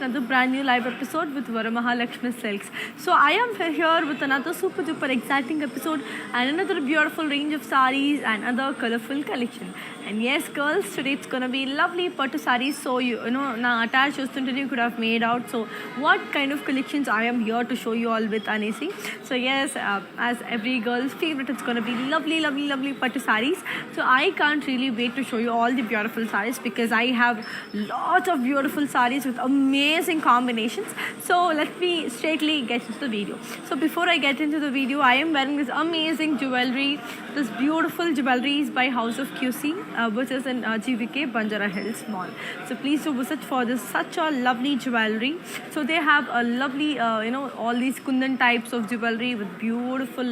another brand new live episode with Varamahalakshmi Silks. So I am here with another super duper exciting episode and another beautiful range of sarees and other colorful collection. And yes, girls, today it's gonna be lovely pattu sarees. So you know, now attached you could have made out. So what kind of collections I am here to show you all with Anisi. So yes, as every girl's favorite, it's gonna be lovely, lovely, lovely pattu sarees. So I can't really wait to show you all the beautiful sarees because I have lots of beautiful sarees with amazing combinations. So let me straightly get into the video. So before I get into the video, I am wearing this amazing jewelry. This beautiful jewelry is by House of QC, which is in GVK Banjara Hills Mall. So please do visit for this such a lovely jewelry. So they have a lovely, all these kundan types of jewelry with beautiful,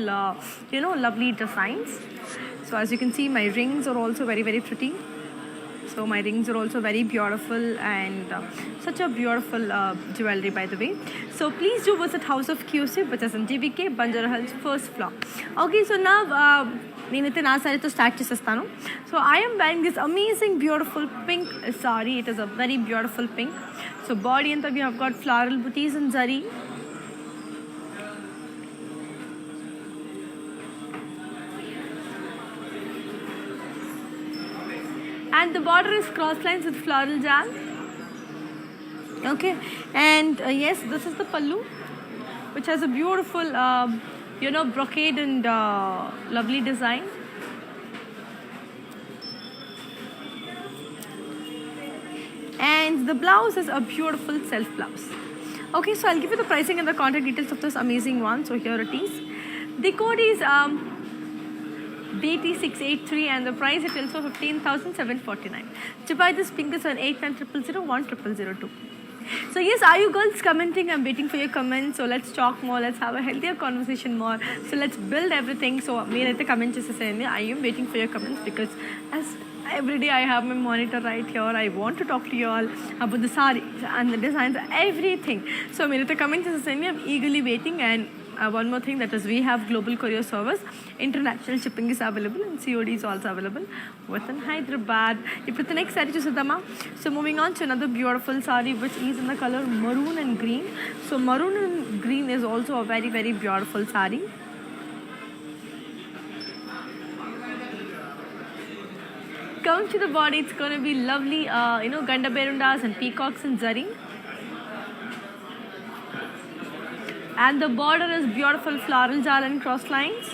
lovely designs. So as you can see, my rings are also very, very pretty. So my rings are also very beautiful and such a beautiful jewelry, by the way. So please do visit House of QC, which is in GVK Banjara Hills first floor. Okay, so now నేనైతే నా సారీతో start చేసేస్తాను. So I am wearing this amazing beautiful pink saree. It is a very beautiful pink. So body anta we have got floral booties and zari. And the border is cross lines with floral jal. Okay, and yes, this is the pallu, which has a beautiful brocade and lovely design. And the blouse is a beautiful self blouse. Okay, so I'll give you the pricing and the contact details of this amazing one. So here it is. The code is BT683 and the price it is for 15,749. To buy this pink is on 8900010002. So yes, are you girls commenting? I'm waiting for your comments. So let's talk more. Let's have a healthier conversation more. So let's build everything. So meeraithe comment chesesayandi. I am waiting for your comments because as every day I have my monitor right here. I want to talk to you all about the saree and the designs, everything. So meeraithe comment chesesayandi. I'm eagerly waiting. And one more thing, that is we have global courier service. International shipping is available and COD is also available within Hyderabad. If the next saree chusedama. So moving on to another beautiful saree which is in the color maroon and green. So maroon and green is also a very, very beautiful saree. Coming to the body, it's going to be lovely, Ganda Berundas and peacocks and zari. And the border is beautiful floral jal and cross lines.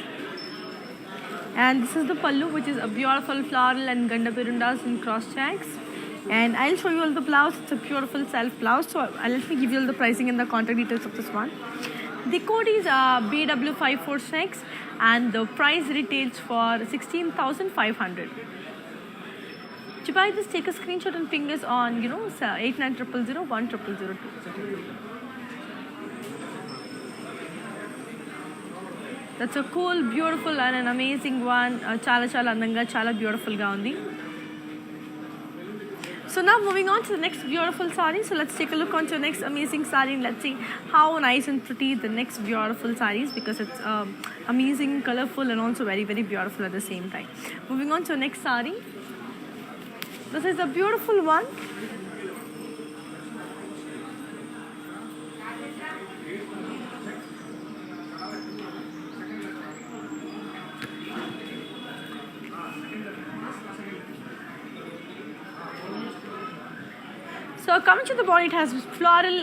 And this is the pallu, which is a beautiful floral and ganda birundas and cross checks. And I'll show you all the blouse. It's a beautiful self blouse. So let me give you all the pricing and the contact details of this one. The code is BW546 and the price retails for 16,500. To buy this, take a screenshot and ping us on 8900010002. That's a cool, beautiful and an amazing one. Chala andanga, chala beautiful ga undi. So now moving on to the next beautiful saree. So let's take a look on to the next amazing saree and let's see how nice and pretty the next beautiful saree is because it's amazing, colorful and also very, very beautiful at the same time. Moving on to the next saree. This is a beautiful one. So coming to the body, it has floral,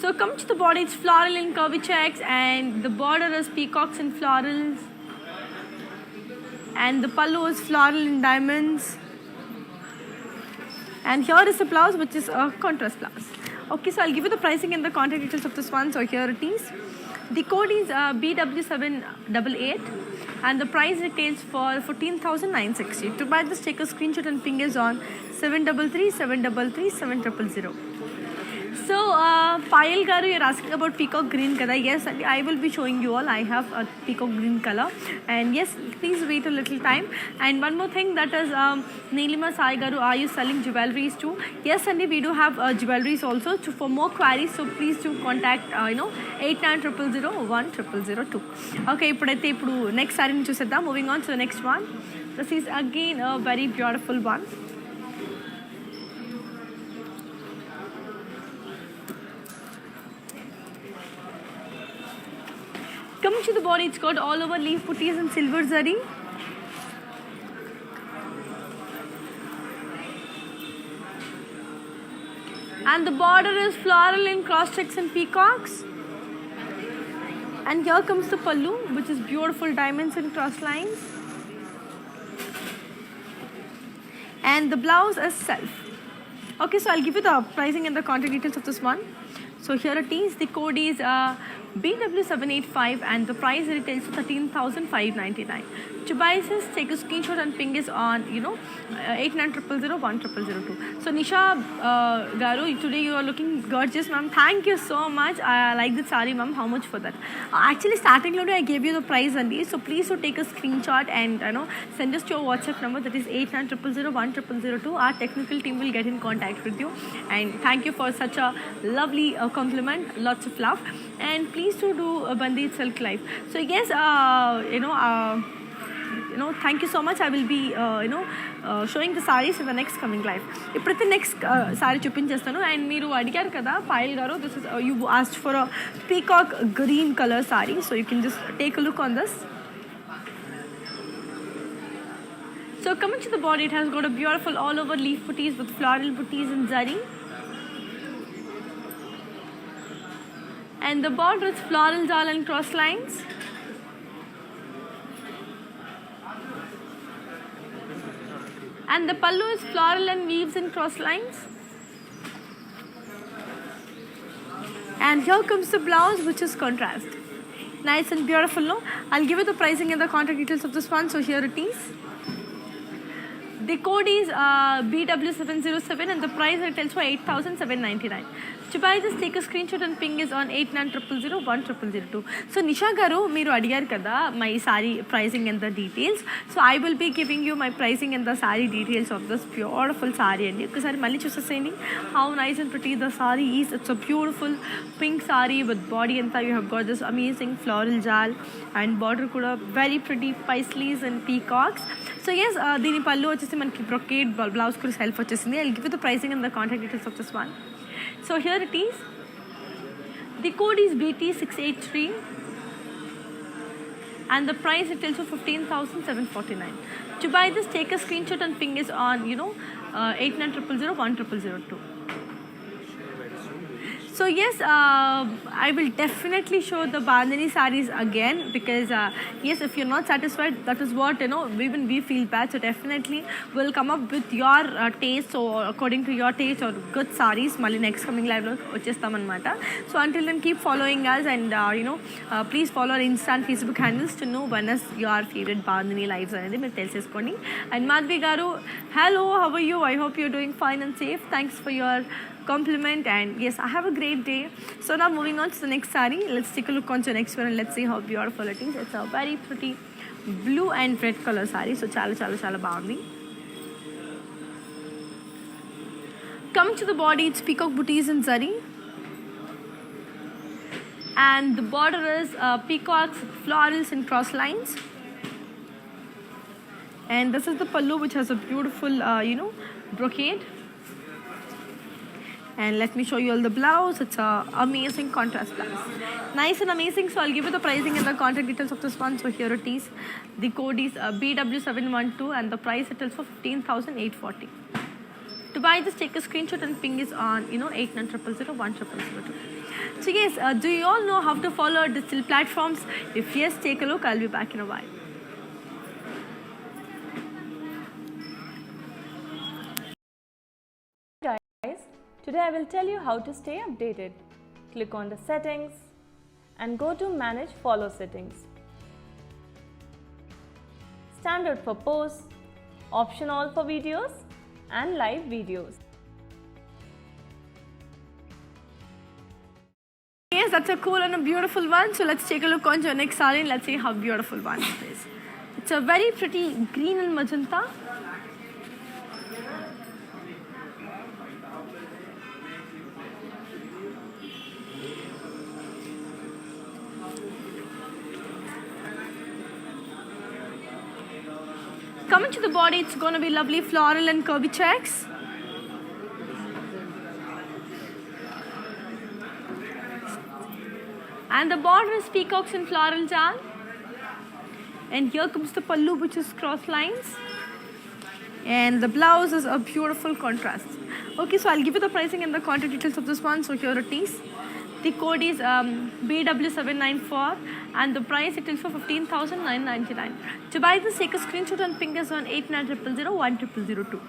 So coming to the body, it's floral in curvy checks and the border is peacocks and florals. And the pallu is floral in diamonds. And here is the blouse, which is a contrast blouse. Okay, so I'll give you the pricing and the contact details of this one. So here it is. The code is BW788 and the price retails for 14,960. To buy this, take a screenshot and ping us on 733 733 7000. So, Payal Garu, you're asking about peacock green color. Yes, I will be showing you all. I have a peacock green color. And yes, please wait a little time. And one more thing, that is Neelima Sai Garu, are you selling jewelries too? Yes, Sandy, we do have jewelries also. For more queries, so please do contact 8900010002. Okay, ఇప్పుడు next saree చూసేద్దాం. Moving on to the next one. This is again a very beautiful one. Coming to the body, it's got all over leaf putties and silver zari. And the border is floral in cross checks and peacocks. And here comes the pallu, which is beautiful diamonds and cross lines. And the blouse is self. Okay, so I'll give you the pricing and the contact details of this one. So here it is. The code is BW785 and the price retails to 13,599. To buy this, take a screenshot and ping us on 8900010002. So Nisha Garu, today you are looking gorgeous, ma'am. Thank you so much. I like the saree, ma'am. How much for that? Actually, starting I gave you the price only. So please do take a screenshot and send us to your WhatsApp number, that is 8900010002. Our technical team will get in contact with you. And thank you for such a lovely compliment. Lots of love. And please do Bandi Silk Live. So yes, thank you so much. I will be showing the sarees in the next coming live. ఇప్పుడైతే next sorry చూపించేస్తాను. And మీరు అడిగారు కదా పాయల్ గారు, this is you asked for a peacock green colour sorry. So you can just take a look on this. So coming to the body, it has got a beautiful all over leaf booties with floral booties and zari. And the border is floral jal and cross lines. And the pallu is floral and weaves and cross lines. And here comes the blouse, which is contrast. Nice and beautiful, no? I'll give you the pricing and the contact details of this one. So here it is. The code is BW707 and the price retails for 8,799. To buy this, take a screenshot and ping is on 8900010002. So Nisha Garu, మీరు అడిగారు కదా my saree pricing and the details. So I will be giving you my pricing and the saree details of this beautiful saree. అండి ఒకసారి మళ్ళీ చూసేసేయండి. How nice and pretty the saree is. It's a beautiful pink saree with body anta. You have got this amazing floral jal and border kuda very pretty paisleys and peacocks. So yes, దీని పళ్ళు వచ్చేసి మనకి brocade blouse కూడా self వచ్చేసింది. I'll give you the pricing and the contact details of this one. So here it is. The code is BT683 and the price it tells for 15,749. To buy this, take a screenshot and ping us on 8900010002. So yes, I will definitely show the Bandhani sarees again because yes, if you're not satisfied, that is what even we feel bad. So definitely we'll come up with your taste, or according to your taste, or good sarees. Mali next coming live lo vachestam anamata. So until then, keep following us and please follow our Insta and Facebook handles to know when is your favorite Bandhani lives anedi meer teleseskondi. And Madhvi Garu, hello, how are you? I hope you're doing fine and safe. Thanks for your compliment, and yes, I have a great day. So now moving on to the next saree. Let's take a look on to the next one and let's see how beautiful it is. It's a very pretty blue and red color saree. So chala baagundi. Come to the body, it's peacock booties and zari. And the border is peacocks, florals and cross lines. And this is the pallu, which has a beautiful brocade. And let me show you all the blouse. It's a amazing contrast blouse. Nice and amazing. So I'll give you the pricing and the contact details of this one. So here it is. The code is BW712 and the price it is for 15,840. To buy this, take a screenshot and ping is on 8900010002. So yes, do you all know how to follow our digital platforms? If yes, take a look. I'll be back in a while. Today I will tell you how to stay updated. Click on the settings and go to manage follow settings. Standard for posts, optional for videos and live videos. such a cool and a beautiful one. So let's take a look on your next saree and let's see how beautiful one it is. It's a very pretty green and magenta. Coming to the body, it's going to be lovely floral and curvy checks. And the border is peacocks and floral jal. And here comes the pallu, which is cross lines. And the blouse is a beautiful contrast. Okay, so I'll give you the pricing and the contact details of this one. So here it is. The code is BW794 and the price it is for 15,999. To buy this, take a screenshot and ping us on 8900010002.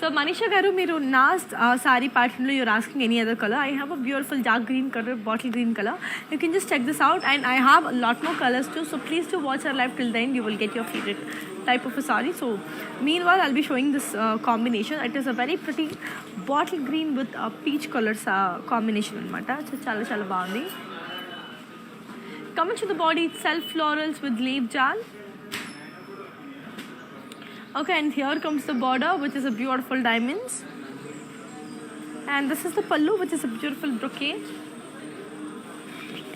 So Manisha garu, meeru na saree pattern lo you're asking any other color. I have a beautiful dark green color, bottle green color. You can just check this out, and I have a lot more colors too. So please do watch our live till then. You will get your favorite type of a saree. So meanwhile, I'll be showing this combination. It is a very pretty bottle green with a peach colors combination anamata. So chala chala baagundi. Coming to the body itself, florals with leaf jal. Okay, and here comes the border, which is a beautiful diamonds. And this is the pallu, which is a beautiful brocade.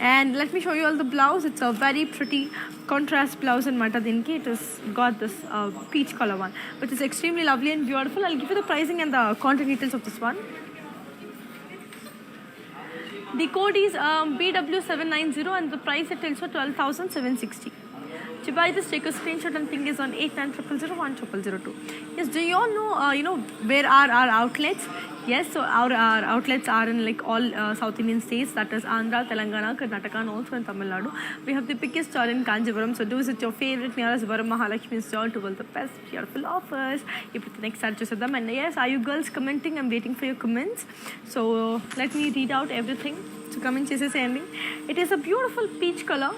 And let me show you all the blouse. It's a very pretty contrast blouse in Mata Dinki. It has got this peach color one, which is extremely lovely and beautiful. I'll give you the pricing and the contact details of this one. The code is BW790 and the price it is for 12,760. To buy this, take a screenshot and ping is on 8900010002. Yes, do you all know, where are our outlets? Yes, so our outlets are in like all South Indian states, that is Andhra, Telangana, Karnataka, and also in Tamil Nadu. We have the biggest store in Kanjivaram, so do visit your favorite nearest Varamahalakshmi store to all the best beautiful offers. You put the next searches of them. And yes, are you girls commenting? I'm waiting for your comments. So let me read out everything. So comment chases ending. It is a beautiful peach color.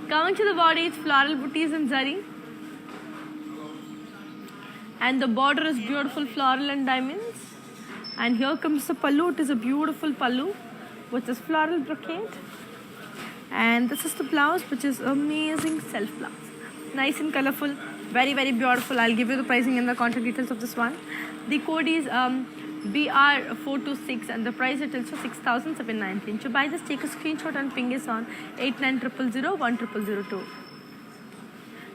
Coming to the body, it's floral booties and zari. And the border is beautiful floral and diamonds. And here comes the pallu. It is a beautiful pallu with this floral brocade. And this is the blouse, which is amazing self blouse. Nice and colorful. Very, very beautiful. I'll give you the pricing and the contact details of this one. The code is BR426 and the price it is for 6,719. To buy this, take a screenshot and ping us on 8900010002.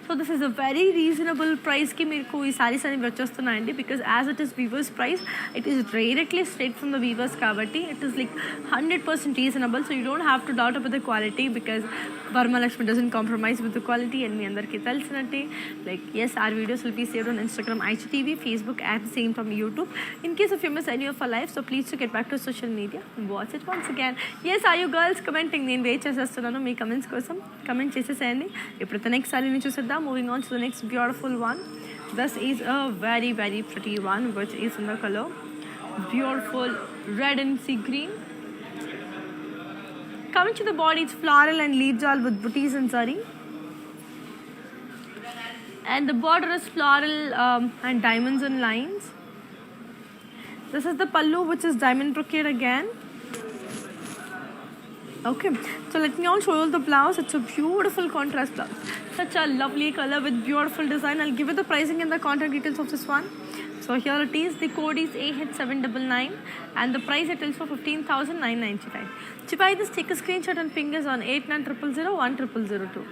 So this is a very reasonable price ki mere ko ee sarees ani vachestunayandi, because as it is weavers price, it is directly straight from the weavers kabatti it is like 100% reasonable, so you don't have to doubt about the quality, because Varamahalakshmi doesn't compromise with the quality. And me andarki telusunatte, like yes, our videos will be saved on Instagram, IGTV, Facebook, and same from YouTube. In case if you miss any of our live, so please to get back to social media and watch it once again. Yes, are you girls commenting? Nenu wait chestunanu mee comments kosam. Comment chesesayandi. Ippudu next saree ni chusedam. Moving on to the next beautiful one. This is a very, very pretty one, which is in the color beautiful red and sea green. Coming to the body, it's floral and leaf jal with booties and zari. And the border is floral and diamonds and lines. This is the pallu, which is diamond brocade again. Okay, so let me all show you the blouse. It's a beautiful contrast blouse. Such a lovely color with beautiful design. I'll give you the pricing and the contact details of this one. So here it is. The code is AH799 and the price it is for 15,999. To buy this, take a screenshot and ping us on 8900010002.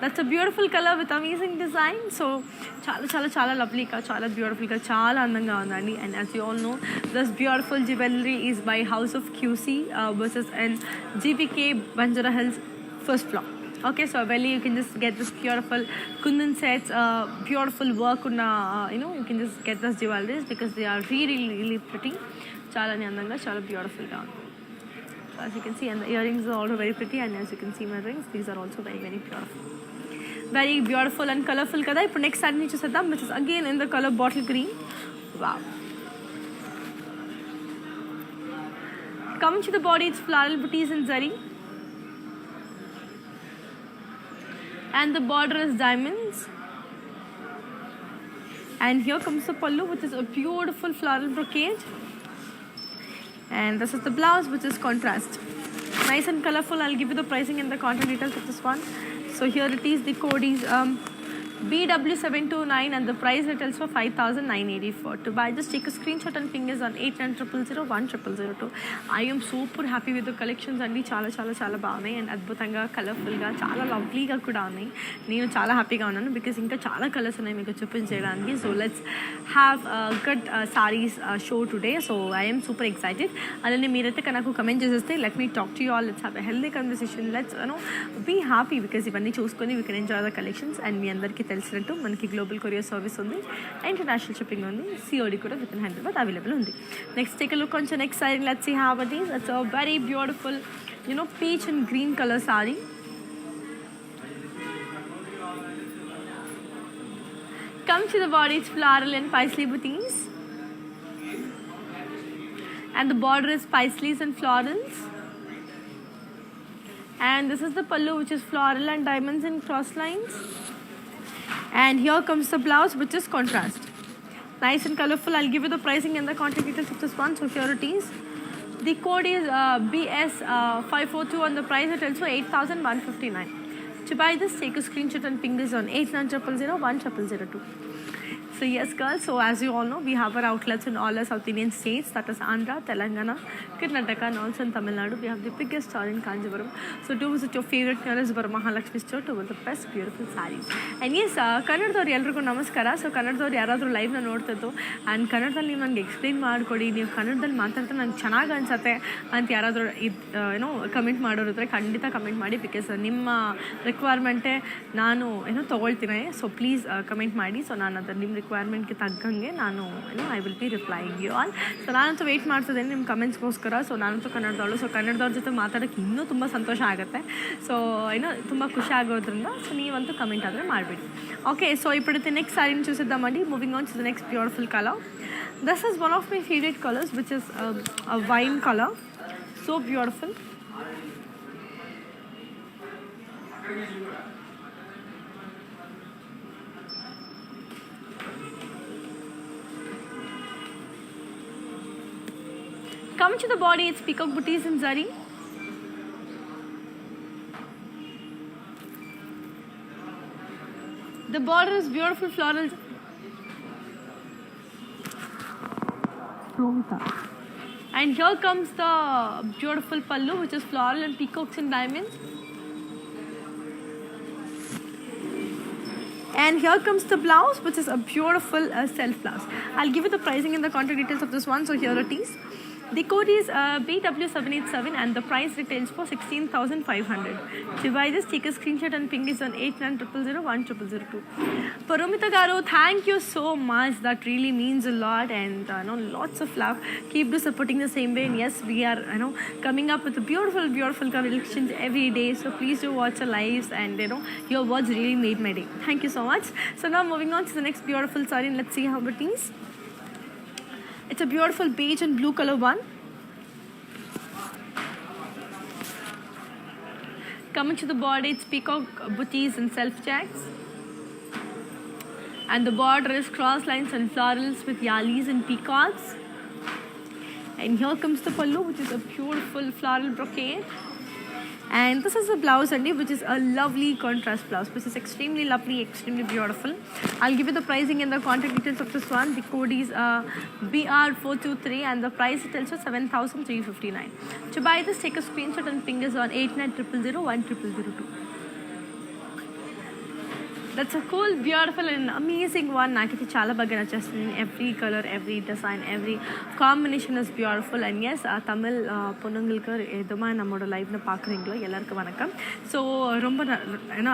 That's a beautiful color with amazing design. So chala lovely ka, chala beautiful ka, chala andanga undandi. And as you all know, this beautiful jewelry is by House of QC versus in GPK Banjara Hills first floor. Okay, so Belly, you can just get this beautiful kundan sets, beautiful work unna, you can just get this jewelries because they are really, really pretty. Chala andanga, chala beautiful down. So as you can see, and the earrings are also very pretty, and as you can see my rings, these are also very, very beautiful. Very beautiful and colorful kada. Ipudu next saree ni chusedam, which is again in the color bottle green. Wow. Coming to the body, it's floral booties and zari. And the border is diamonds. And here comes the pallu, which is a beautiful floral brocade. And this is the blouse, which is contrast. Nice and colorful. I'll give you the pricing and the contact details of this one. So here it is. The code is BW729 and the price retails for 5,984. To buy this, take a screenshot and ping us on 8900010002. I am super happy with the collections and చాలా చాలా చాలా బాగున్నాయి and అద్భుతంగా కలర్ఫుల్గా చాలా లవ్లీగా కూడా ఉన్నాయి. నేను చాలా హ్యాపీగా ఉన్నాను బికాస్ ఇంకా చాలా కలర్స్ ఉన్నాయి మీకు చూపించడానికి. So let's have good saris show today. So I'm super excited. అలానే మీరైతే నాకు కమెంట్ చేసేస్తే let me talk to you all. Let's have a healthy conversation. Let's be happy because ఇవన్నీ చూసుకొని we can enjoy the collections. And మీ అందరికీ తెలిసినట్టు మనకి గ్లోబల్ కొరియర్ సర్వీస్ ఉంది, ఇంటర్నేషనల్ షిప్పింగ్ ఉంది, సిఓడి కూడా విత్ ఇన్ హైదరాబాద్ అవైలబుల్ ఉంది. Next take a look on next sari. Let's see how it is. It's a very beautiful peach and green color saree. Comes to the body, it's floral and paisley booties, and the border is paisleys and florals. And this is the pallu, which is floral and diamonds and cross lines. And here comes the blouse, which is contrast. Nice and colorful. I'll give you the pricing and the contact details of this one. So here it is. The code is BS542 and the price is also 8,159. To buy this, take a screenshot and ping this on 8900010002. So yes girls, so as you all know, we have our outlets in all our South Indian states, that is Andhra, Telangana, Karnataka and also in Tamil Nadu. We have the biggest store in Kanjivaram. So do visit your favorite nearest Varamahalakshmi store to win the best beautiful sarees. And yes, Kannadadavaru ಎಲ್ಲರಿಗೂ ನಮಸ್ಕಾರ. So ಕನ್ನಡದವ್ರು ಯಾರಾದರೂ ಲೈವ್ನ ನೋಡ್ತಿದ್ದು and ಕನ್ನಡದಲ್ಲಿ ನೀವು ನನಗೆ explain ಮಾಡಿಕೊಡಿ, ನೀವು ಕನ್ನಡದಲ್ಲಿ ಮಾತಾಡ್ತಾ ನಂಗೆ ಚೆನ್ನಾಗಿ ಅನ್ಸುತ್ತೆ ಅಂತ ಯಾರಾದರೂ ಕಮೆಂಟ್ ಮಾಡೋರಿದ್ರೆ ಖಂಡಿತ ಕಮೆಂಟ್ ಮಾಡಿ. ಬಿಕಾಸ್ ನಿಮ್ಮ ರಿಕ್ವೈರ್ಮೆಂಟೇ ನಾನು ತೊಗೊಳ್ತೀನಿ. ಸೊ ಪ್ಲೀಸ್ ಕಮೆಂಟ್ ಮಾಡಿ. ಸೊ ನಾನು ಅದನ್ನು ನಿಮ್ಮ ರಿಕ್ವೈರ್ಮೆಂಟ್ಗೆ ತగ్గಂಗೆ ನಾನು I will be replying you all. So ನಾನಂತೂ ವೆಯ್ಟ್ ಮಾಡ್ತಿದ್ದೇನೆ ನಿಮ್ಮ ಕಮೆಂಟ್ಸ್ಗೋಸ್ಕರ. ಸೊ ನಾನಂತೂ ಕನ್ನಡದವಳು. ಸೊ ಕನ್ನಡದವ್ರ ಜೊತೆ ಮಾತಾಡೋಕ್ಕೆ ಇನ್ನೂ ತುಂಬ ಸಂತೋಷ ಆಗುತ್ತೆ. ಸೊ ತುಂಬ ಖುಷಿ ಆಗೋದ್ರಿಂದ ಸೊ ನೀವಂತೂ ಕಮೆಂಟ್ ಆದರೆ ಮಾಡಿಬಿಡಿ. ಓಕೆ, ಸೊ ಇಪ್ಪಡುತ್ತೆ ನೆಕ್ಸ್ಟ್ ಸಾರಿನ చూసిద్దామండి. Moving on to the next beautiful colour. This is one of my favourite colours which is a wine colour. So beautiful. Coming to the body, it's peacock booties and zari. The border is beautiful floral. And here comes the beautiful pallu, which is floral and peacocks and diamonds. And here comes the blouse, which is a beautiful self blouse. I'll give you the pricing and the contact details of this one. So here it is. The code is BW787 and the price retails for 16,500. To buy this, take a screenshot and ping this on 8900010002. Paromita Garu, thank you so much. That really means a lot and lots of love. Keep do supporting the same way. And yes, we are coming up with beautiful, beautiful collections every day. So please do watch our lives and your words really made my day. Thank you so much. So now moving on to the next beautiful saree and let's see how it is. It's a beautiful beige and blue color one. Coming to the body, it's peacock booties and self checks. And the border is cross lines and florals with yalis and peacocks. And here comes the pallu, which is a beautiful floral brocade. And this is a blouse, which is a lovely contrast blouse, which is extremely lovely, extremely beautiful. I'll give you the pricing and the contact details of this one. The code is BR423 and the price is also 7,359. To buy this, take a screenshot and ping us on 8900010002. That's a cool, beautiful and amazing one. Nakiti chala baga nachestuni. Every color, every design, every combination is beautiful. And yes, Tamil பொண்ணுங்களுக்கு எதுமா நம்மளோட லைவ்ல பார்க்குறீங்களோ எல்லாருக்கும் வணக்கம். So ரொம்ப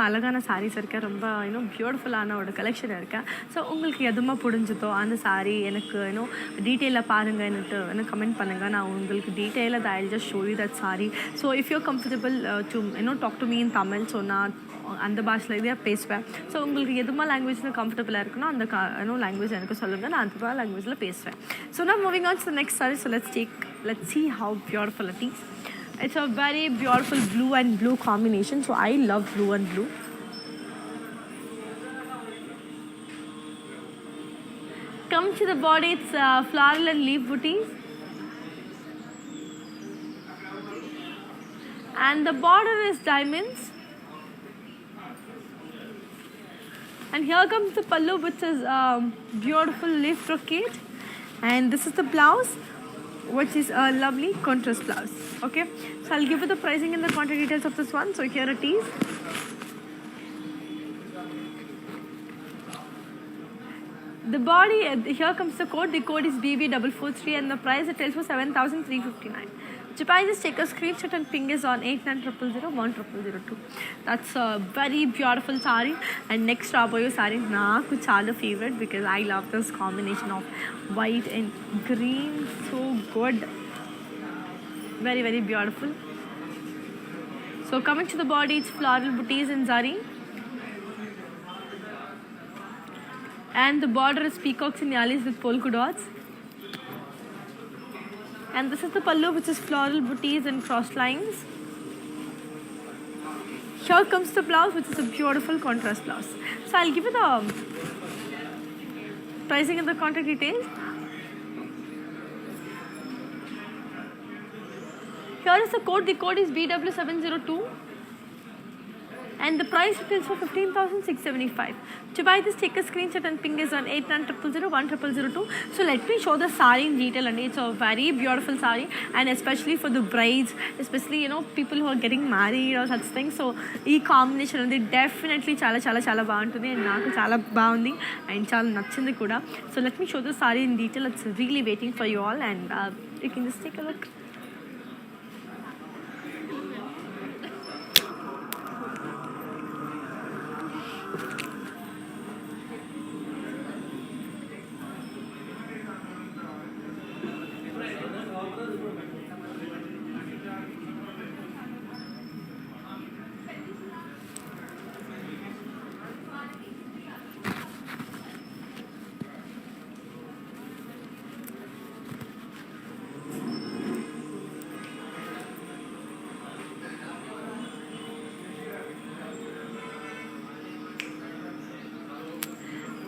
அழகான சாரீஸ் இருக்கு, ரொம்ப பியூட்டிஃபுல்லான ஒரு கலெக்ஷன் இருக்கு. ஸோ உங்களுக்கு எதுமா பிடிஞ்சதோ அந்த சாரீ எனக்கு டீட்டெயிலாக பாருங்கள், எனக்கு கமெண்ட் பண்ணுங்கள். நான் உங்களுக்கு டீட்டெயிலாக I will just show you that sari. So if you comfortable to talk to me in Tamil, so நான் அந்த பாஷையில் தான் பேசுவேன். ஸோ உங்களுக்கு எதுமா லாங்குவேஜில் கம்ஃபர்டபுளாக இருக்குன்னா அந்த லாங்குவேஜ் எனக்கு சொல்லுங்கள், நான் அந்த லாங்குவேஜில் பேசுவேன். ஸோ நான் moving on to the next sorry. So let's see how beautiful it is. It's a very beautiful blue and blue combination. So I love blue and blue. Come to the body, it's floral and leaf booties. And the border is diamonds. And here comes the pallu, which is beautiful leaf brocade. And this is the blouse, which is a lovely contrast blouse. Okay, so I'll give you the pricing and the contact details of this one. So here it is. The body, here comes the code. The code is BB443 and the price it tells for 7,359. To buy this, take a screenshot and ping us on 8900010002. That's a very beautiful sari. And next Raboyo sari, naaku chala favorite because I love this combination of white and green. So good. Very, very beautiful. So coming to the body, it's floral booties in zari. And the border is peacocks and yalis with polka dots. And this is the pallu, which is floral booties and cross lines. Here comes the blouse, which is a beautiful contrast blouse. So I'll give you the pricing and the contact details. Here is the code. The code is BW702. And the price is for 15,675. To buy this, take a screenshot and ping us on 8900010002. So let me show the sari in detail, and it's a very beautiful sari, and especially for the brides, especially people who are getting married or such things. So ee combination and definitely chala baaguntundi, and naaku chala baagundi and chala nachindi kuda. So let me show the sari in detail. It's really waiting for you all, and you can just take a look.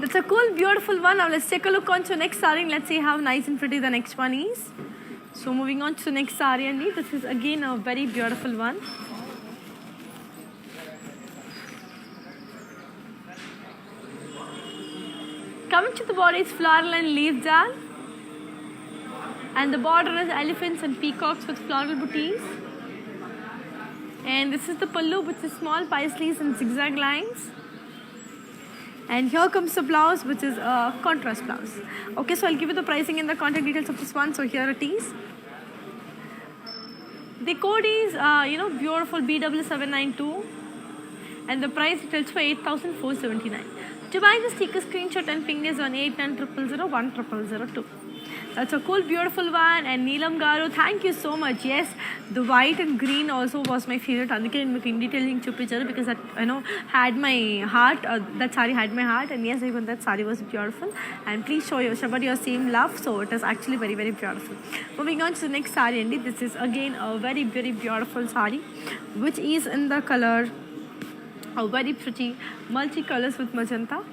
That's a cool, beautiful one. Now let's take a look on to the next sari and let's see how nice and pretty the next one is. So moving on to the next sari, and this is again a very beautiful one. Coming to the body, it's floral and leaf jal. And the border is elephants and peacocks with floral booties. And this is the pallu, which is small paisleys and zigzag lines. And here comes the blouse, which is a contrast blouse. Okay, so I'll give you the pricing and the contact details of this one. So here it is. The code is, beautiful BW792. And the price it tells for 8,479. To buy this, take a screenshot and ping us on 8900010002. That's a cool, beautiful one. And Neelam Garu, thank you so much. Yes, the white and green also was my favorite. Andike in detailing picture because that had my heart. That sari had my heart, and yes, even that sari was beautiful. And please show your same love. So it is actually very, very beautiful. Moving on to the next sari, and this is again a very, very beautiful sari, which is in the color a very pretty multi-colors with magenta.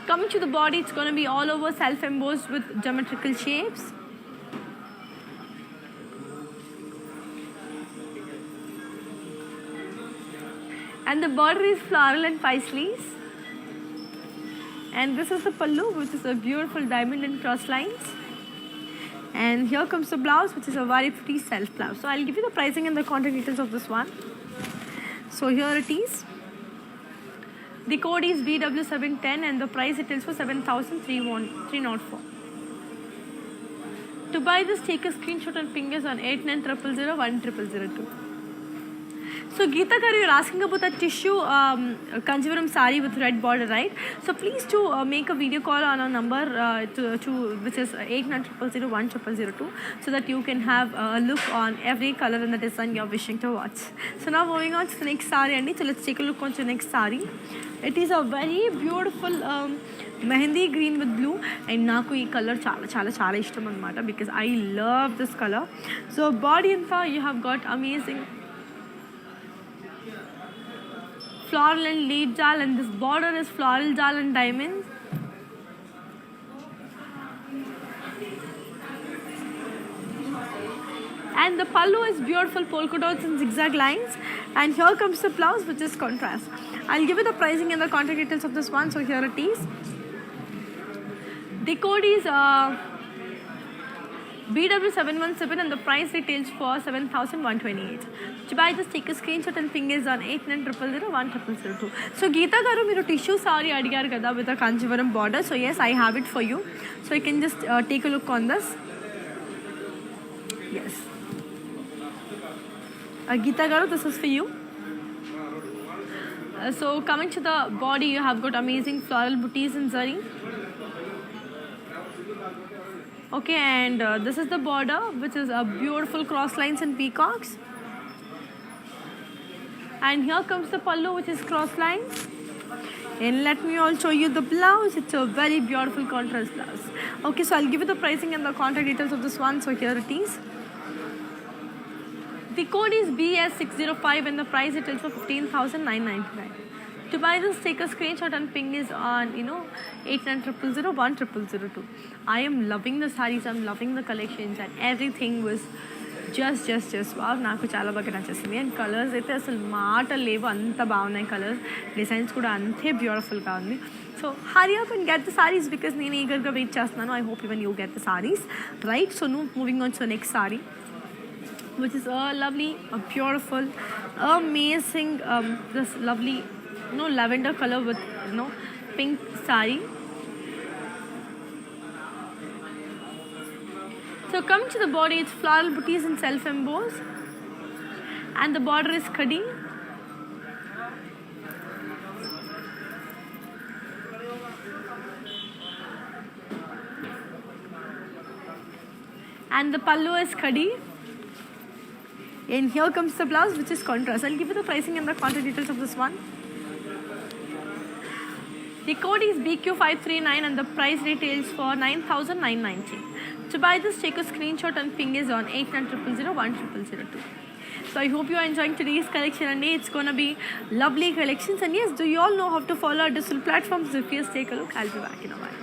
Coming to the body, it's going to be all over self-embossed with geometrical shapes. And the border is floral and paisleys. And this is the pallu, which is a beautiful diamond and cross lines. And here comes the blouse, which is a very pretty self blouse. So I'll give you the pricing and the contact details of this one. So here it is. The code is BW710 and the price it is for 7,304. To buy this, take a screenshot and ping us on 8900010002. So Geeta Garu, you're asking about that tissue Kanjivaram sari with red border, right? So please do make a video call on our number which is 8900010002, so that you can have a look on every color and the design you're wishing to watch. So now moving on to the next sari, Andy. So let's take a look on to the next sari. It is a very beautiful mehendi green with blue, and naku ee color chala ishtam anamata because I love this color. So body and you have got amazing floral and leaf jal, and this border is floral jal and diamonds. And the pallu is beautiful polka dots and zigzag lines. And here comes the blouse, which is contrast. I'll give you the pricing and the contact details of this one. So here it is. The code is BW717 and the price retails for 7,128. To buy this, take a screenshot and ping is on 8900010002. So Geeta garu, meeru tissue saree adigaru kada with a Kanchivaram border. So yes, I have it for you. So you can just take a look on this. Yes. Geeta garu, this is for you. So coming to the body, you have got amazing floral booties in zari. Okay, and this is the border, which is a beautiful cross lines and peacocks. And here comes the pallu, which is cross lines. And let me also show you the blouse. It's a very beautiful contrast blouse. Okay, so I'll give you the pricing and the contact details of this one. So here it is. The code is BS605 and the price it is for 15,999. To buy this, take a screenshot and ping is on 8900010002. I am loving the sarees, I'm loving the collections, and everything was just wow. నాకు చాలా బాగా నచ్చేసింది. And colours అయితే అసలు మాటలు లేవు, అంత బాగున్నాయి కలర్స్. డిజైన్స్ కూడా అంతే బ్యూటిఫుల్గా ఉంది. So hurry up and get the saris because నేను ఈగర్గా వెయిట్ చేస్తున్నాను. I hope even you get the saris right. So moving on to next sorry, which is a lovely, a beautiful, amazing, this lovely, lavender color with pink saree. So coming to the body, it's floral booties and self embossed, and the border is khadi. And the pallu is khadi. And here comes the blouse, which is contrast. I'll give you the pricing and the contact details of this one. The code is BQ539 and the price retails for 9,990. To buy this, take a screenshot and ping is on 8900010002. So I hope you are enjoying today's collection, and it's gonna be lovely collections. And yes, do you all know how to follow our digital platforms? If yes, take a look. I'll be back in a while.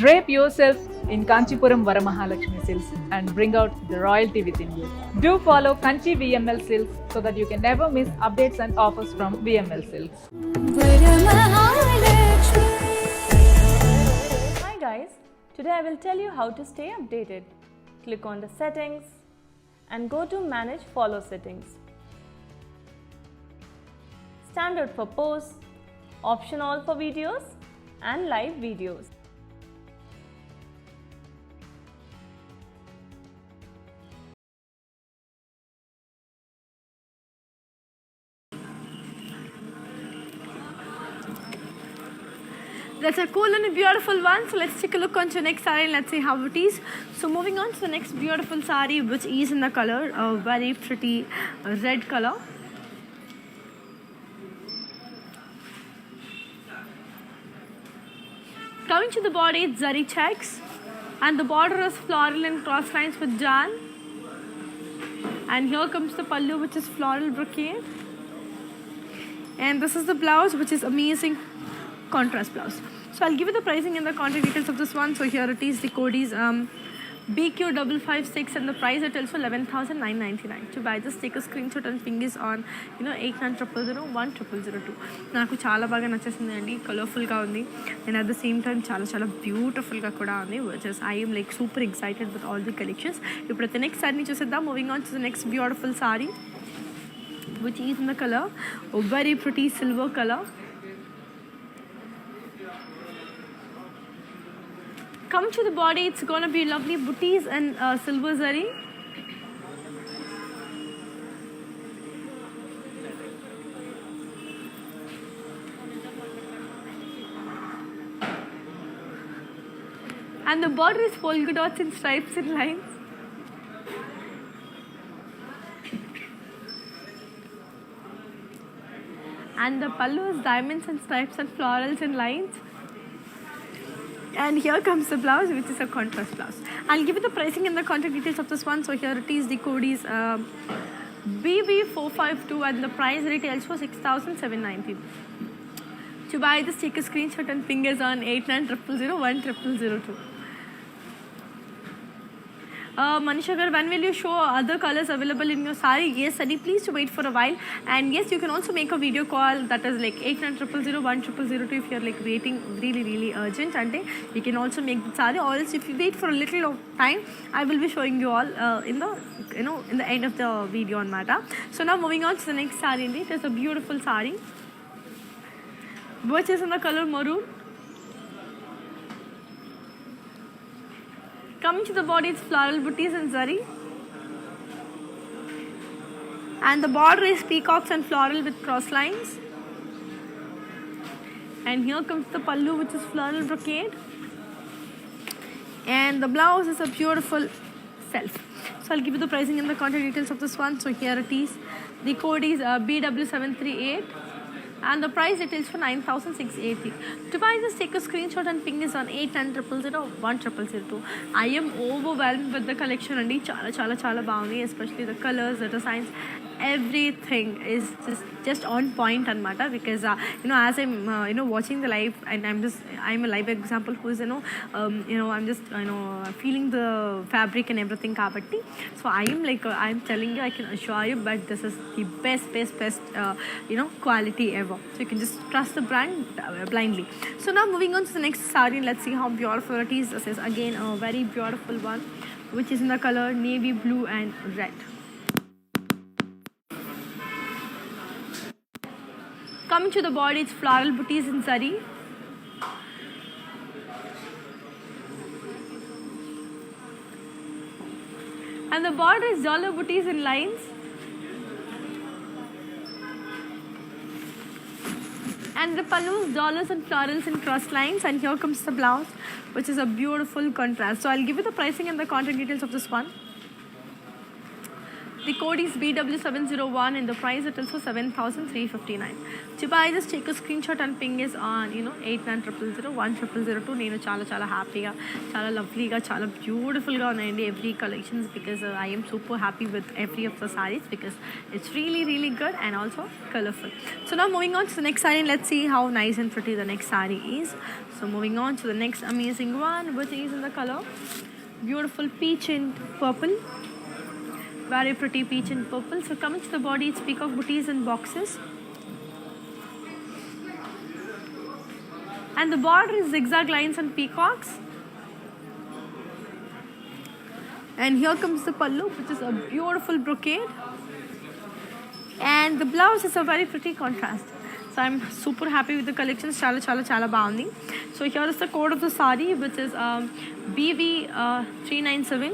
Drape yourself in Kanchipuram Varamahalakshmi Silks and bring out the royalty within you. Do follow Kanchi VML Silks so that you can never miss updates and offers from VML Silks. Hi guys, today I will tell you how to stay updated. Click on the settings and go to manage follow settings. Standard for posts, optional for videos and live videos. That's a cool and a beautiful one. So let's take a look on to the next saree and let's see how it is. So moving on to the next beautiful saree, which is in the color, a very pretty red color. Coming to the body, it's zari checks, and the border is floral and cross lines with jal. And here comes the pallu, which is floral brocade. And this is the blouse, which is amazing contrast blouse. So I'll give you the pricing and the contact details of this one. So here it is. The code is BQ556 and the price it is for 11,999. To buy this, take a screenshot and ping is on 8900010002. నాకు చాలా బాగా నచ్చేసింది అండి, కలర్ఫుల్గా ఉంది, and at the same time చాలా బ్యూటిఫుల్గా కూడా ఉంది. Which is I M like super excited with all the collections. ఇప్పుడు నెక్స్ట్ సారీని చూసేద్దాం. Moving on to the next beautiful sorry, which is in the color, a very pretty silver color. Come to the body, it's gonna be lovely booties and silver zari. And the border is polka dots and stripes and lines. And the pallu is diamonds and stripes and florals and lines. And here comes the blouse, which is a contrast blouse. I'll give you the pricing and the contact details of this one. So here it is, the code is BB452 and the price retails for 6,790. To buy this, take a screenshot and fingers on 8900010002. Manisha Gar, when will you show other colors available in your sari? Yes, Sadi, please to wait for a while. And yes, you can also make a video call that is like 8900010002 if you're like waiting really urgent. And you can also make the sari, or else if you wait for a little of time, I will be showing you all in the in the end of the video on matter. So now moving on to the next sari. It is a beautiful sari, which is in the color maroon. Coming to the body, it's floral booties and zari. And the border is peacocks and floral with cross lines. And here comes the pallu, which is floral brocade. And the blouse is a beautiful self. So I'll give you the pricing and the contact details of this one. So here it is. The code is BW738. And the price retails for 9,680. To buy this, take a screenshot and ping us on 8900010002. I am overwhelmed with the collection and chala bagundi, especially the colors, the designs, everything is just on point and matter, because as I'm watching the live, and I'm a live example who's I'm just feeling the fabric and everything kabatti. So I am like I'm telling you, I can assure you, but this is the best quality ever. So you can just trust the brand blindly. So now moving on to the next sari, let's see how beautiful it is. This is again a very beautiful one, which is in the color navy blue and red. Coming to the body, it's floral booties in zari. And the border is dollar booties in lines. And the pallu is dollars and florals and cross lines. And here comes the blouse, which is a beautiful contrast. So I'll give you the pricing and the contact details of this one. The code is BW701 and the price it is for 7,359. To buy this, take a screenshot and ping is on 8900010002. Nenu chala happy ga, chala lovely ga, chala beautiful ga unnayandi every collections, because I am super happy with every of the sarees, because it's really good and also colorful. So now moving on to the next saree, and let's see how nice and pretty the next saree is. So moving on to the next amazing one, which is in the color beautiful peach and purple. Very pretty peach and purple. So coming to the body, it's peacock booties and boxes. And the border is zigzag lines and peacocks. And here comes the pallu, which is a beautiful brocade. And the blouse is a very pretty contrast. So I'm super happy with the collection. Chala bagundi. So here is the code of the sari, which is BV397.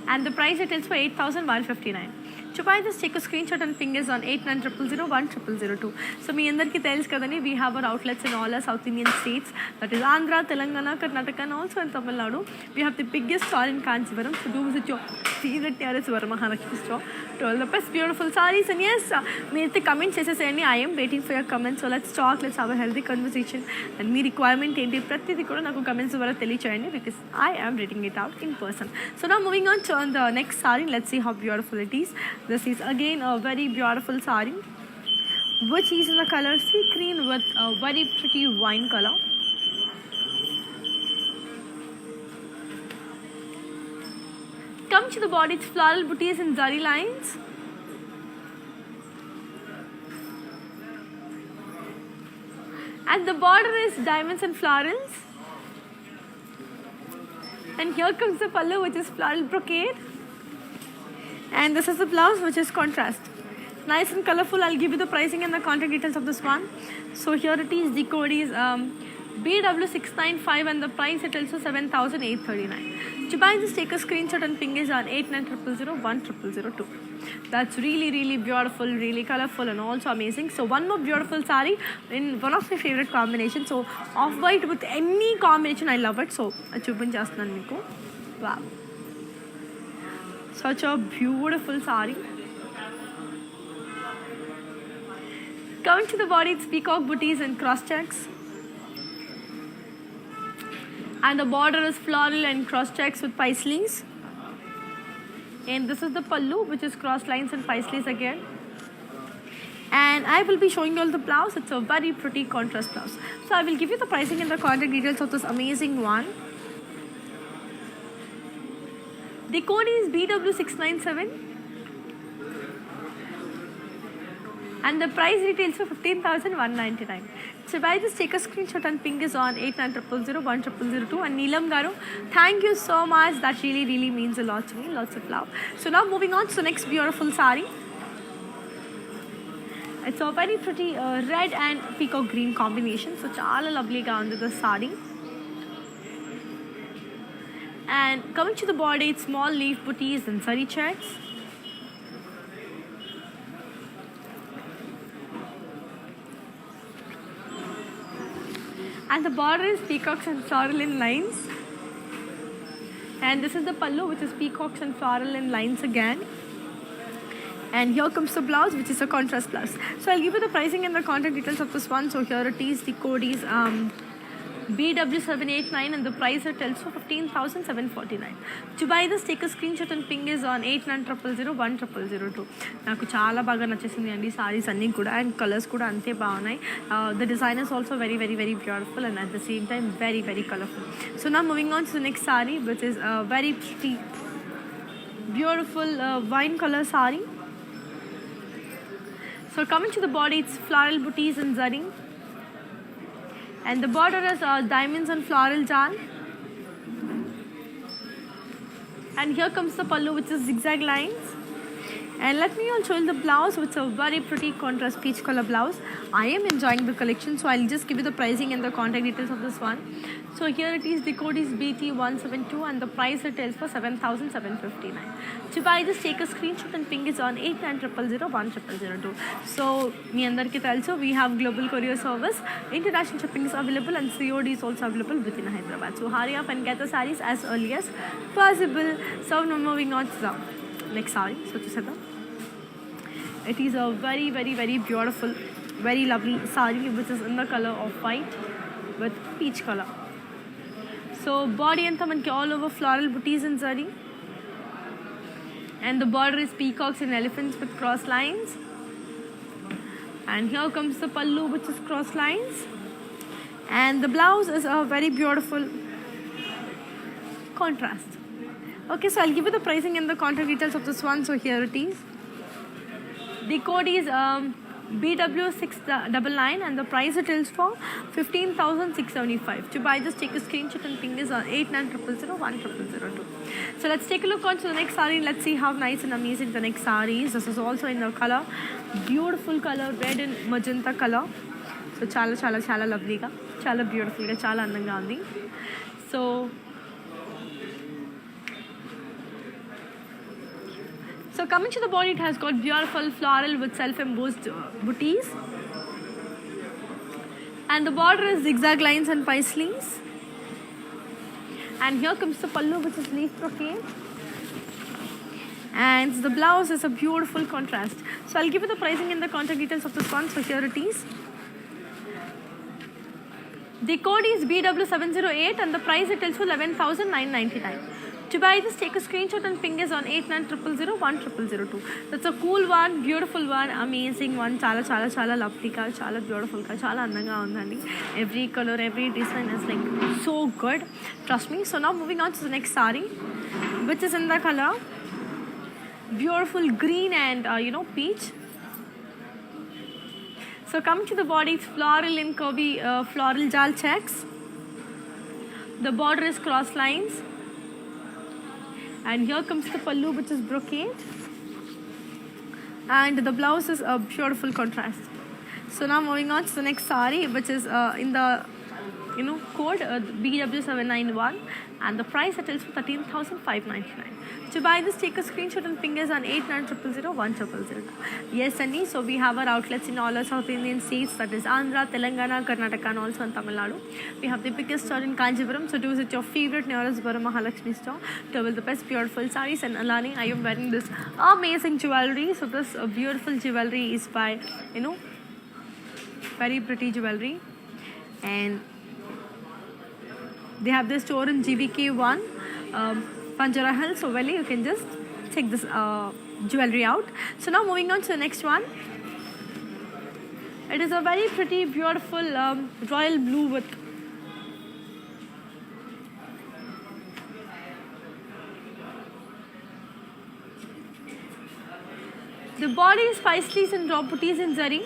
And the price it is for 8,159. To buy this, take a screenshot and ping us on 8900010002. So me andarki tells kadani, we have our outlets in all our South Indian states, that is Andhra, Telangana, Karnataka, and also in Tamil Nadu. We have the biggest store in Kanchipuram. So do visit your favorite nearest Varamahalakshmi store to all the best beautiful sarees. And yes, me comment chesesayandi. I am waiting for your comments. So let's talk, let's have a healthy conversation. And me requirement enti pratidi kuda naku comments dwara teliyacheyandi, because I am reading it out in person. So now moving on to the next saree, let's see how beautiful it is. This is again a very beautiful saree, which is in the color sea green with a very pretty wine color. Come to the body, it's floral booties and zari lines. And the border is diamonds and florals. And here comes the pallu, which is floral brocade. And this is the blouse, which is contrast. Nice and colorful. I'll give you the pricing and the contact details of this one. So here it is. The code is BW695 and the price it is also 7,839. To buy this, take a screenshot and ping is on 8900010002. That's really beautiful, really colorful and also amazing. So one more beautiful saree in one of my favorite combinations. So off-white with any combination, I love it. So chupin chestunnan meeku. Wow. Such a beautiful saree. Coming to the body, it's peacock booties and cross checks. And the border is floral and cross checks with paisleys. And this is the pallu, which is cross lines and paisleys again. And I will be showing you all the blouse. It's a very pretty contrast blouse. So I will give you the pricing and the contact details of this amazing one. The code is BW697 and the price retails for 15,199. So buy this, take a screenshot and ping is on 8900010002. And Neelam Garu, thank you so much. That really means a lot to me. Lots of love. So now moving on to the next beautiful sari. It's a very pretty red and peacock green combination. So chala lovely ga undi the sari. And coming to the body, it's small leaf booties and zari checks. And the border is peacocks and floral in lines. And this is the pallu, which is peacocks and floral in lines again. And here comes the blouse, which is a contrast blouse. So I'll give you the pricing and the contact details of this one. So here it is. The code is BW789 and the price it tells for 15,749. To buy this, take a screenshot and ping is on 8900010002. నాకు చాలా బాగా నచ్చేసింది అండి సారీస్ అన్నీ కూడా and colours కూడా అంతే బాగున్నాయి. The design is also very beautiful and at the same time very colorful. So now moving on to the next saree, which is a very pretty beautiful wine color saree. So coming to the body, it's floral booties and zari. And the border is diamonds and floral jal. And here comes the pallu, which is zigzag lines. And let me also show you the blouse, which is a very pretty contrast peach color blouse. I am enjoying the collection, so I'll just give you the pricing and the contact details of this one. So here it is, the code is BT172 and the price it is for 7,759. To buy this, take a screenshot and ping is on 8900010002. So me andarki telso, we have global courier service, international shipping is available and COD is also available within Hyderabad. So hurry up and get the sarees as early as possible. So now moving on to the next saree. So to set up, it is a very beautiful, very lovely saree, which is in the color of white with peach color. So body and manki all over floral booties and zari. And the border is peacocks and elephants with cross lines. And here comes the pallu, which is cross lines. And the blouse is a very beautiful contrast. Okay, so I'll give you the pricing and the contact details of this one. So here it is. The code is BW699 and the price it is for 15,675. To buy this, take a screenshot and ping is on 8900010002. So let's take a look on to the next saree. Let's see how nice and amazing the next saree is. This is also in the color, beautiful color, red and magenta color. So chala lovely ga, chala beautiful ga, chala andanga undi. So coming to the body, it has got beautiful floral with self-embossed booties. And the border is zigzag lines and paisleys. And here comes the pallu, which is leaf brocade. And the blouse is a beautiful contrast. So I'll give you the pricing and the contact details of this one. So here it is. The code is BW708 and the price it tells for 11,999. To buy this, take a screenshot and ping is on 8900010002. That's a cool one, beautiful one, amazing one. Chala lovely ka, chala beautiful ka, chala andanga undandi. Every color, every design is like so good. Trust me. So now moving on to the next saree, which is in the color beautiful green and peach. So coming to the body, it's floral and curvy floral jal checks. The border is cross lines. And here comes the pallu, which is brocade. And the blouse is a beautiful contrast. So now moving on to the next saree, which is in the code BW791 and the price it is for 13,599. To buy this, take a screenshot and ping us on 8900010002. Yes, Annie. So we have our outlets in all our South Indian states, that is Andhra, Telangana, Karnataka, and also in Tamil Nadu. We have the biggest store in Kanchipuram. So do visit your favorite nearest Varamahalakshmi store to have the best beautiful sarees. And Alani, I am wearing this amazing jewelry. So this beautiful jewelry is by very pretty jewelry. And They have their store in GVK1, Panjara Hill. So well, you can just check this jewelry out. So now moving on to the next one. It is a very pretty, beautiful royal blue with the body is paisleys and drop booties in zari.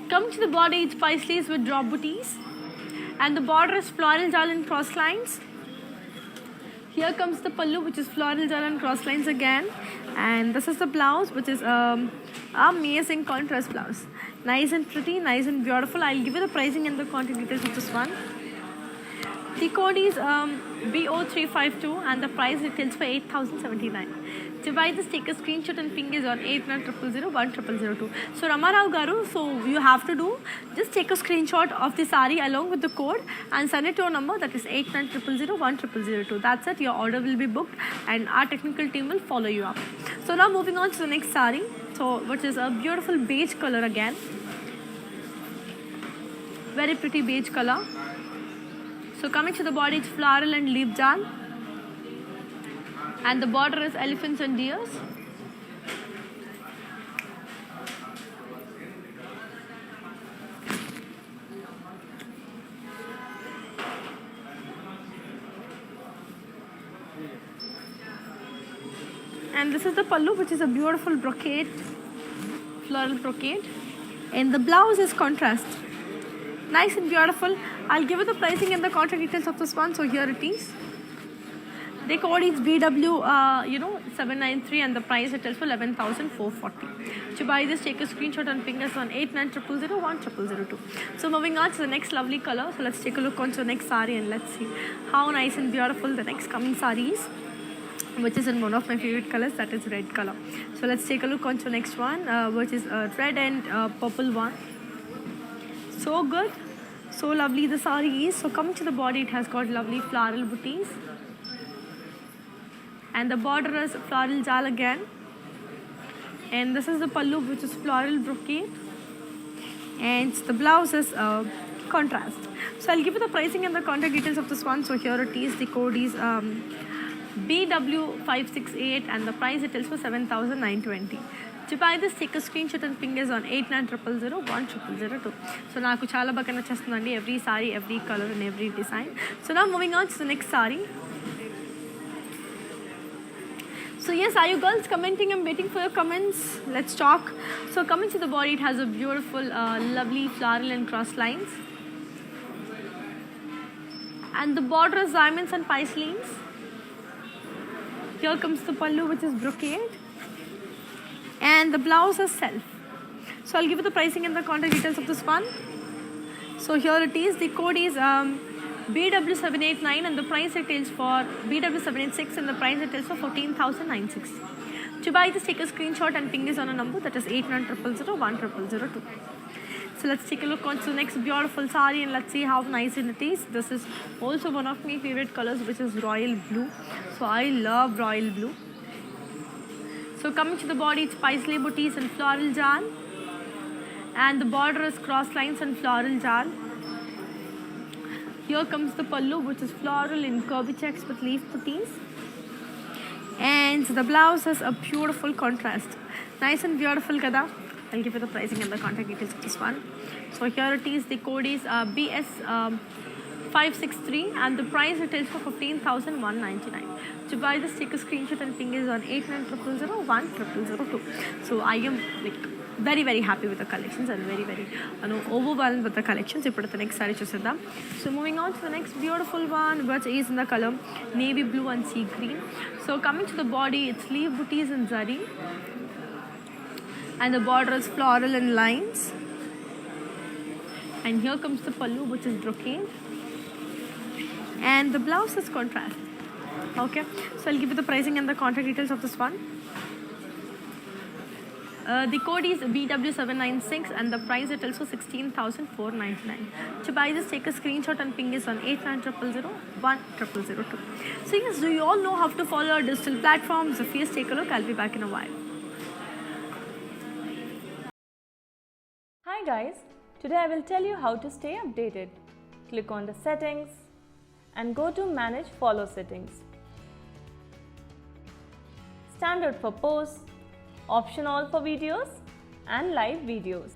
Coming to the body, it's paisleys with drop booties, and the border is floral jal and cross lines. Here comes the pallu, which is floral jal and cross lines again, and this is the blouse, which is amazing contrast blouse. Nice and pretty, nice and beautiful. I'll give you the pricing and the quantity details of this one. The code is BO352 and the price retails for 8,079. To buy this, take a screenshot and ping is on 8900010002. So Ramarao Garu, so you have to do, just take a screenshot of the sari along with the code and send it to a number that is 8900010002. That's it, your order will be booked and our technical team will follow you up. So now moving on to the next sari, so which is a beautiful beige color again. Very pretty beige color. So coming to the body, it's floral and leaf jal, and the border is elephants and deers. And this is the pallu, which is a beautiful brocade, floral brocade, and the blouse is contrast. Nice and beautiful. I'll give you the pricing and the contact details of this one. So here it is. The code is BW 793 and the price it is for 11,440. To buy this, take a screenshot and ping us on 8900010002. So moving on to the next lovely color. So let's take a look onto the next sari and let's see how nice and beautiful the next coming sari is, which is in one of my favorite colors, that is red color. So let's take a look onto the next one, which is a red and purple one. So good, so lovely the sari is. So coming to the body, it has got lovely floral booties, and the border is floral jal again, and this is the pallu, which is floral brocade, and the blouse is contrast. So I'll give you the pricing and the contact details of this one. So here it is. The code is BW568 and the price it is for 7,920. To buy this, take a screenshot and ping us on 8900010002. So naaku chala baga nachestundandi every sari, every color and every design. So now moving on to the next sari. So yes, are you girls commenting? I'm waiting for your comments. Let's talk. So coming to the body, it has a beautiful, lovely floral and cross lines, and the border is diamonds and paisley's. Here comes the pallu, which is brocade, and the blouse is self. So I'll give you the pricing and the contact details of this one. So here it is. The code is BW789 and the price retails for BW786 and the price retails for 14,960. To buy this, take a screenshot and ping this on a number that is 8900010002. So let's take a look on to the next beautiful sari and let's see how nice it is. This is also one of my favorite colors, which is royal blue. So I love royal blue. So coming to the body, it's paisley booties and floral jal, and the border is cross lines and floral jal. Here comes the pallu, which is floral in curvy checks with leaf booties, and the blouse has a beautiful contrast. Nice and beautiful kada. I'll give you the pricing and the contact details of this one. So here it is. The code is BS563 and the price retails for 15,199. To buy this, take a screenshot and ping is on 8900010002. So I am very, very happy with the collections and very, very overwhelmed with the collections. Now the next saree chusedam. So moving on to the next beautiful one, which is in the color navy blue and sea green. So coming to the body, it's leaf booties and zari, and the border is floral and lines, and here comes the pallu, which is brocade, and the blouse is contrast. Okay, so I'll give you the pricing and the contact details of this one. The code is BW796 and the price is also 16,499. To buy this, take a screenshot and ping us on 8900010002. So yes, do you all know how to follow our digital platforms? If yes, take a look. I'll be back in a while. Hi guys, today I will tell you how to stay updated. Click on the settings and go to manage follow settings. Standard for posts, option all for videos and live videos.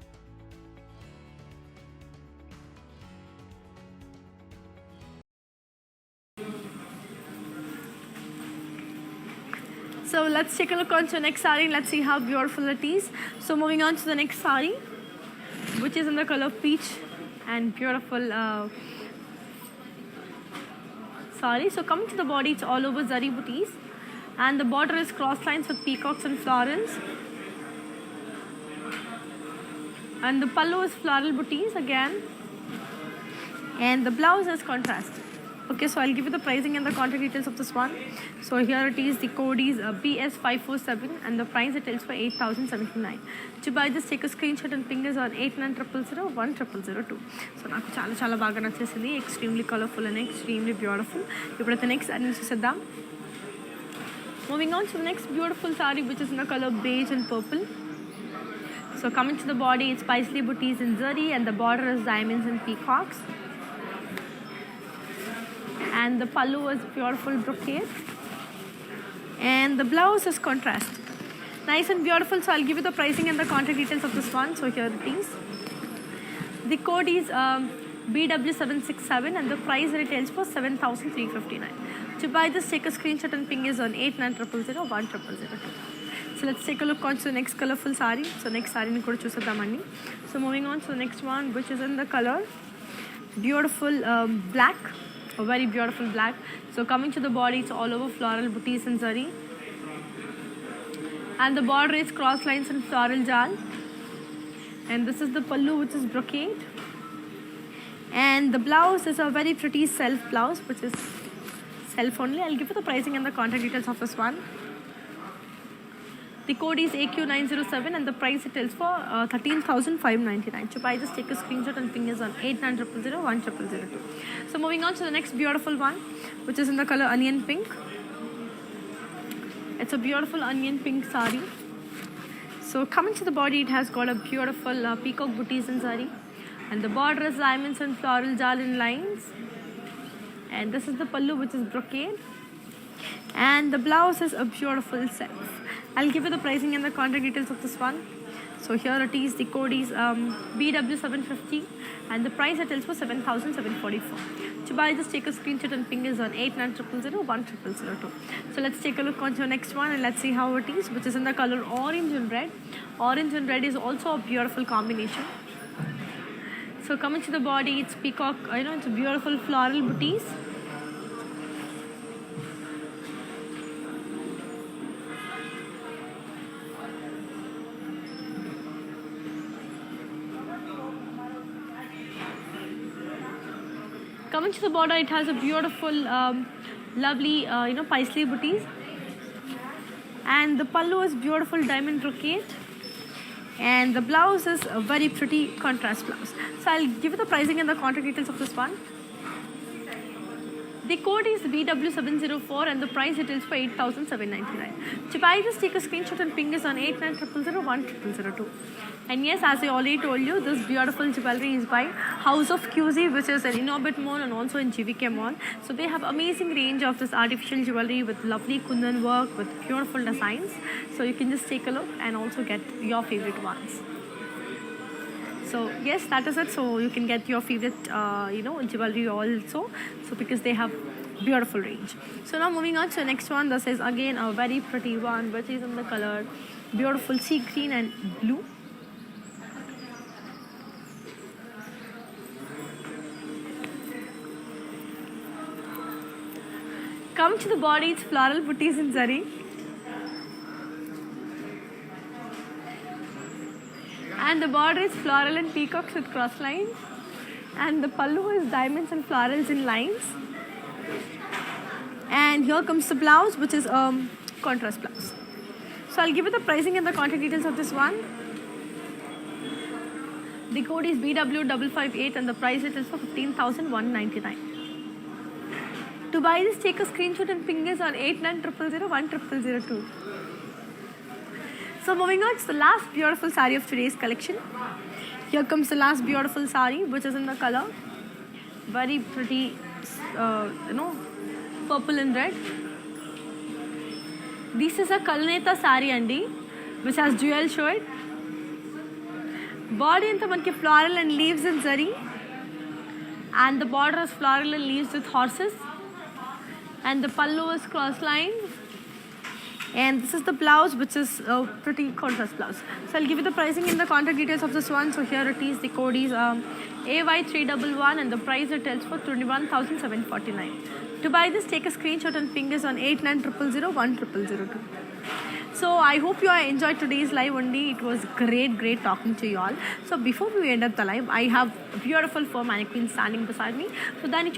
So let's take a look on to the next saree. Let's see how beautiful it is. So moving on to the next saree, which is in the color peach and beautiful saree. So coming to the body, it's all over zari booties, and the border is cross lines with peacocks and florals. And the pallu is floral booties again, and the blouse is contrast. Okay, so I'll give you the pricing and the contact details of this one. So here it is, the code is BS547 and the price it is for 8,079. To buy this, take a screenshot and ping us on 8900010002. So నాకు చాలా చాలా బాగా నచ్చేసింది, extremely colorful and extremely beautiful. ఇప్పుడైతే next sorry చూసేద్దాం. Moving on to the next beautiful saree, which is in the color beige and purple. So coming to the body, it's paisley booties in zari, and the border is diamonds and peacocks. And the pallu is beautiful brocade, and the blouse is contrast. Nice and beautiful. So I'll give you the pricing and the contact details of this one. So here it is. The code is BW767 and the price retails for 7,359. To buy this, take a screenshot and ping us on 8900010002. So let's take a look on to the next colorful saree. So next saree ni kuda chusedamani. So moving on to the next one, which is in the color beautiful black, a very beautiful black. So coming to the body, it's all over floral booties and zari, and the border is cross lines and floral jal. And this is the pallu, which is brocade, and the blouse is a very pretty self blouse, which is self only. I'll give you the pricing and the contact details of this one. The code is AQ907 and the price it is for 13,599. To buy, just take a screenshot and ping us on 8900010002. So moving on to the next beautiful one, which is in the color onion pink. It's a beautiful onion pink saree. So coming to the body, it has got a beautiful peacock booties in saree, and the border is diamonds and floral jal in lines. And this is the pallu, which is brocade, and the blouse is a beautiful self. I'll give you the pricing and the contact details of this one. So here it is, the code is BW750 and the price it is for 7,744. To buy, just take a screenshot and ping us on 8900010002. So let's take a look on to the next one and let's see how it is, which is in the color orange and red. Orange and red is also a beautiful combination. So coming to the body, it's peacock, it's a beautiful floral booties. Coming to the border, it has a beautiful, lovely, paisley booties, and the pallu is beautiful diamond brocade, and the blouse is a very pretty contrast blouse. So I'll give you the pricing and the contact details of this one. The code is BW704 and the price it is for 8,799. To buy this, take a screenshot and ping us on 8900010002. And yes, as I already told you, this beautiful jewelry is by House of QZ, which is in Inorbit Mall and also in GVK Mall. So they have amazing range of this artificial jewelry with lovely kundan work with beautiful designs. So you can just take a look and also get your favorite ones. So yes, that is it. So you can get your favorite, jewelry also. So because they have beautiful range. So now moving on to the next one. This is again a very pretty one, which is in the color beautiful sea green and blue. Come to the body, it's floral booties in zari. And the border is floral and peacocks with cross lines. And the pallu is diamonds and florals in lines. And here comes the blouse, which is contrast blouse. So I'll give you the pricing and the contact details of this one. The code is BW558 and the price it is for 15,199. To buy this, take a screenshot and ping us on 8900010002. So moving on to the last beautiful saree of today's collection. Here comes the last beautiful sari, which is in the color very pretty, purple and red. This is a Kalneta sari andi, which has dual shade. Body anta manki floral and leaves in zari, and the border is floral and leaves with horses, and the pallu is cross line, and this is the blouse, which is a pretty contrast blouse. So I'll give you the pricing in the contact details of this one. So here it is. The code is AY311 and the price it tells for 21,749. To buy this, take a screenshot and ping us on 8900010002. So I hope you enjoyed today's live only. It was great talking to you all. So before we end up the live, I have a beautiful fur mannequin standing beside me. So then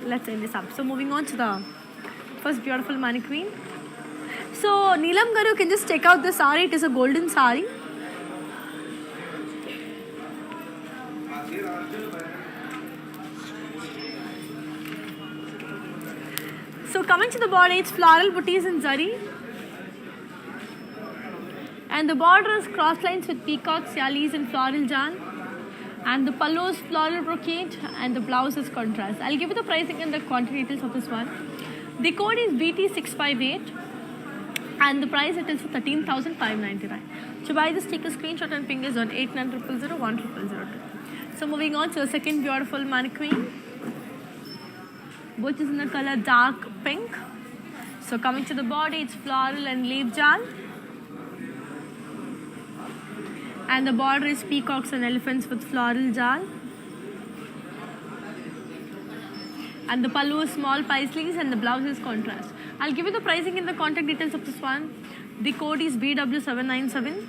let's end this up. So moving on to the first beautiful mannequin. So Neelam Garu, you can just check out the sari. It is a golden sari. So coming to the body, it's floral booties in zari. And the border is cross lines with peacocks, yalis and floral jaan. And the pallu is floral brocade and the blouse is contrast. I'll give you the pricing and the quantity details of this one. The code is BT658 and the price it is for 13,599. To buy this, take a screenshot and ping us on 8900010002. So moving on to the second beautiful mannequin, which is in the color dark pink. So coming to the body, it's floral and leaf jaan. And the border is peacocks and elephants with floral jal. And the pallu is small paisleys and the blouse is contrast. I'll give you the pricing in the contact details of this one. The code is BW797.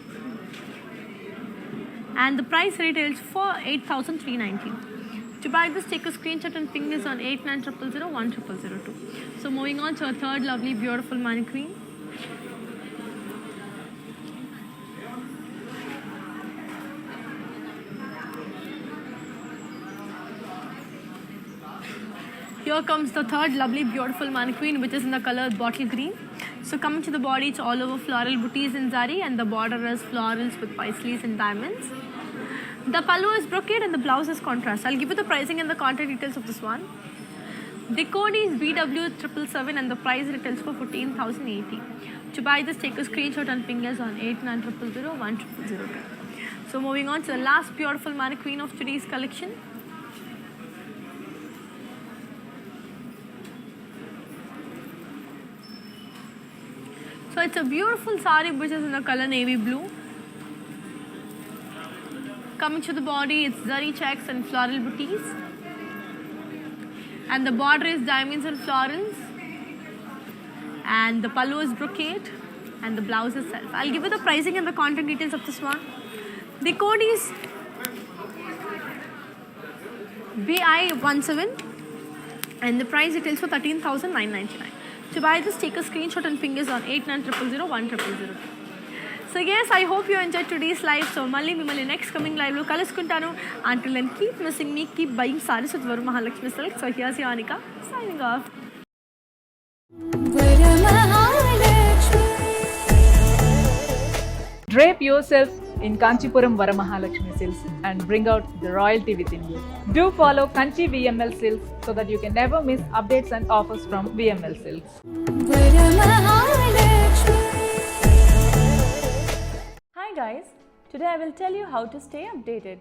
And the price retails for 8,390. To buy this, take a screenshot and ping us on 8900010002. So moving on to a third lovely beautiful mannequin. Here comes the third lovely beautiful mannequin, which is in the color bottle green. So coming to the body, it's all over floral booties in zari and the border is florals with paisleys and diamonds. The pallu is brocade and the blouse is contrast. I'll give you the pricing and the contact details of this one. The code is BW777 and the price retails for 14,080. To buy this, take a screenshot and ping us on 8900010002. So moving on to the last beautiful mannequin of today's collection. So it's a beautiful sari which is in the color navy blue. Coming to the body, it's zari checks and floral booties. And the border is diamonds and florals. And the pallu is brocade and the blouse is self. I'll give you the pricing and the contact details of this one. The code is BI17 and the price retails for 13,999. To buy this, take a screenshot and ping us on 8900010002. So yes, I hope you enjoyed today's live. So malli mimmalni next coming live lo kalusukuntanu. Until then, keep missing me, keep buying sarees with Varu Mahalakshmi Silks. So here's your Anika signing off. Drape yourself in Kanchipuram Varamahalakshmi Silks and bring out the royalty within you. Do follow Kanchi VML Silks so that you can never miss updates and offers from VML Silks. Hi guys, today I will tell you how to stay updated.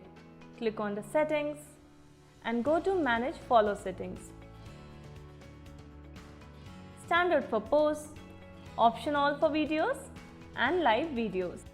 Click on the settings and go to manage follow settings. Standard for posts, option all for videos and live videos.